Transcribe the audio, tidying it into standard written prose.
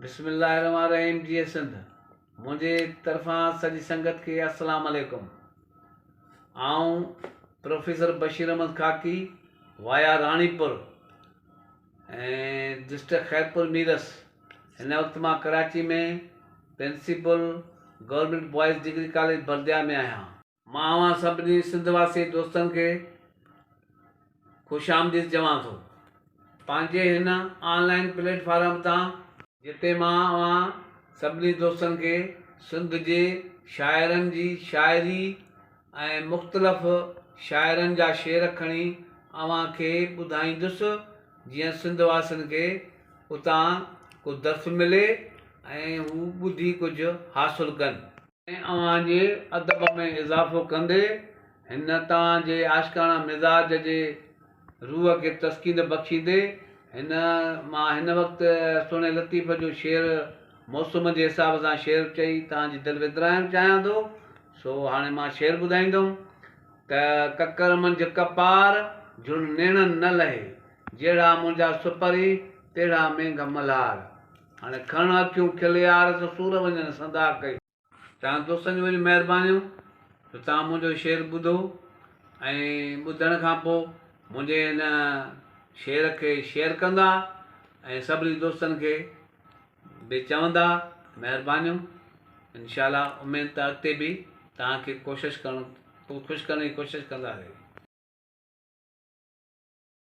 बिस्मिल्लाहिर्रहमानिर्रहीम। जी सिंध मुझे तरफां सॼी संगत के अस्सलाम वालेकुम। आऊं professor Bashir Ahmed Khaki via Ranipur district Khairpur Mirs. हिन वक्त मां कराची में principal government boys degree college Bardia में आहियां। मां सभिनी सिंधवासी दोस्तन के खुश आमदीद चवां थो पंहिंजे हिन ऑनलाइन प्लेटफॉर्म तां, जिते मां सभिनी दोस्तन के सिंध जे शाइरनि जी शाइरी ऐं मुख़्तलिफ़ शाइरनि जा शेर खणी खे ॿुधाईंदुसि, जीअं सिंध वासियुनि खे उतां कुझु दर्स मिले ऐं हू ॿुधी कुझु हासिलु कनि ऐं जे अदब में इज़ाफ़ो कंदे हिन तव्हांजे आशिकाना मिज़ाज जे रूह के तस्कीन बख़्शींदे मां हिन वक़्तु सुहिणे लतीफ़ जो शेर मौसम जे हिसाब सां शेर चई तव्हांजी दिलि विदराइणु चाहियां थो। सो हाणे मां शेर ॿुधाईंदुमि त ककर मंझि कपार जुड़ नेणनि न लहे, जहिड़ा मुंहिंजा सुपरी तहिड़ा मेंघ मल्हार। हाणे खण अखियूं खिल यार त सूर वञनि संदा कई। तव्हां दोस्तनि जी महिरबानियूं त तव्हां मुंहिंजो शेर ॿुधो ऐं ॿुधण खां पोइ मुंहिंजे हिन शेर खे शेयर कंदा ऐं सभिनी दोस्तनि खे बि चवंदा। महिरबानियूं। इंशाअल्लाह उमेद त अॻिते बि तव्हांखे ख़ुशि करण जी कोशिशि कंदासीं।